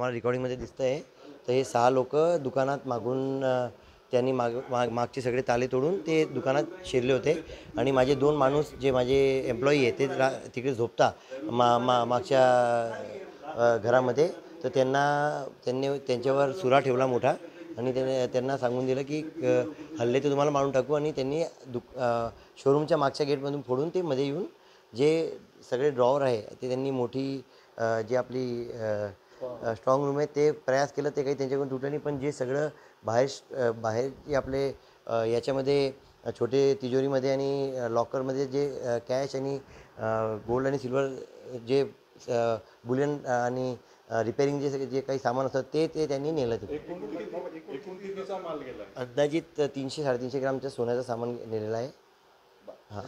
आम्हाला रेकॉर्डिंगमध्ये दिसतं आहे. तर हे 6 लोकं दुकानात मागून त्यांनी मागचे सगळे ताले तोडून ते दुकानात शिरले होते आणि माझे 2 माणूस जे माझे एम्प्लॉई आहे ते तिकडे झोपता मागच्या घरामध्ये. तर त्यांनी त्यांच्यावर सुरा ठेवला मोठा आणि त्यांना सांगून दिलं की हल्ले ते तुम्हाला मारून टाकू. आणि त्यांनी शोरूमच्या मागच्या गेटमधून फोडून ते मध्ये येऊन जे सगळे ड्रॉवर आहे ते त्यांनी मोठी जी आपली स्ट्रॉंग रूम आहे ते प्रयास केलं. ते काही त्यांच्याकडून तुटलं नाही. पण जे सगळं बाहेर जे आपले याच्यामध्ये छोटे तिजोरीमध्ये आणि लॉकरमध्ये जे कॅश आणि गोल्ड आणि सिल्वर जे बुलियन आणि रिपेअरिंग जे काही सामान असतं ते त्यांनी नेलं. ते अंदाजित 300-350 ग्रामच्या सोन्याचं सामान नेलेलं आहे. हां.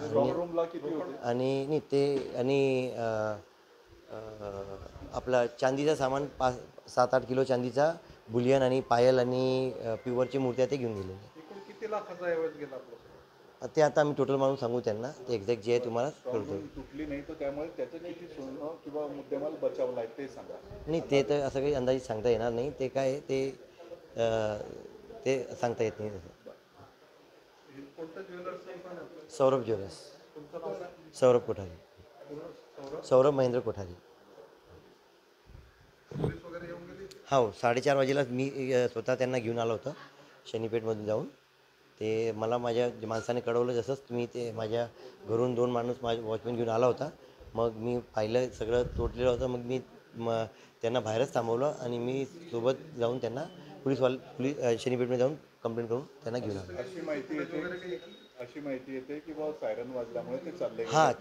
आणि नाही ते आणि आपला चांदीचं सामान 5-7-8 किलो चांदीचा बुलियन आणि पायल आणि प्युअरची मूर्त्या ते घेऊन गेलेले. किती लाखाचा ऐवज गेला ते आता आम्ही टोटल मारून सांगू त्यांना. ते एक्झॅक्ट जे आहे तुम्हाला कळतो. तुटली नाही तर त्यामुळे त्याचं किती सोनं किंवा मुद्देमाल बचावला आहे ते सांगा. नाही ते तर असं काही अंदाजित सांगता येणार नाही. ते काय आहे ते सांगता येत नाही तसं. सौरभ ज्वेलर्स. सौरभ कोठारी. सौरभ महेंद्र कोठारी. हो 4:30 वाजेला मी स्वतः त्यांना घेऊन आलो होतो शनीपेठमधून जाऊन. ते मला माझ्या माणसाने कळवलं. जसंच मी ते माझ्या घरून 2 माणूस माझ्या वॉचमॅन घेऊन आला होता. मग मी पाहिलं सगळं तोडलेलं होतं. मग मी त्यांना बाहेरच थांबवलं आणि मी सोबत जाऊन त्यांना पोलीस शनीपेठमध्ये जाऊन कंप्लेंट करून त्यांना घेऊन आलो. अशी माहिती येते की बाबा सायरन वाजल्यामुळे ते चालले. हां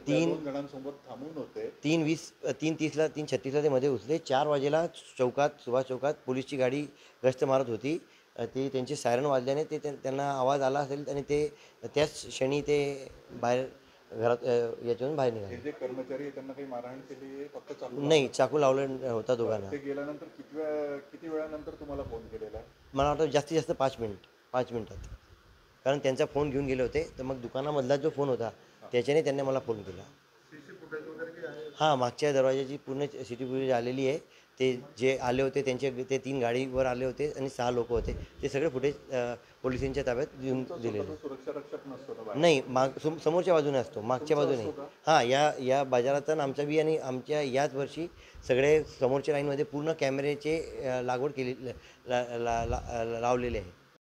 3 जणांसोबत थांबून होते. 3:30ला 3:36ला ते मध्ये उचले. 4 वाजेला सुभाष चौकात पोलीसची गाडी गस्त मारत होती. ते त्यांचे सायरन वाजल्याने त्यांना आवाज आला असेल आणि ते त्याच क्षणी ते बाहेर घरात याच्यातून बाहेर निघाले. जे कर्मचारी त्यांना काही मारहाण केली फक्त चाकू? नाही चाकू लावलं होता दोघांना. ते गेल्यानंतर किती वेळानंतर तुम्हाला फोन केलेला? मला वाटतं जास्तीत जास्त 5 मिनिटात. कारण त्यांचा फोन घेऊन गेले होते. तर मग दुकानामधला जो फोन होता त्याच्याने त्यांनी मला फोन केला. हां मागच्या दरवाजाची पूर्ण CCTV आलेली आहे. ते जे आले होते ते 3 गाडीवर आले होते आणि 6 लोक होते. ते सगळे फुटेज पोलिसांच्या ताब्यात देऊन दिलेले. सुरक्षा रक्षक नसतो नाही समोरच्या बाजूने असतो, मागच्या बाजूने. हां या बाजारात आमच्या बी आणि आमच्या याच वर्षी सगळे समोरच्या लाईनमध्ये पूर्ण कॅमेऱ्याचे लागवड केली लावलेले आहे.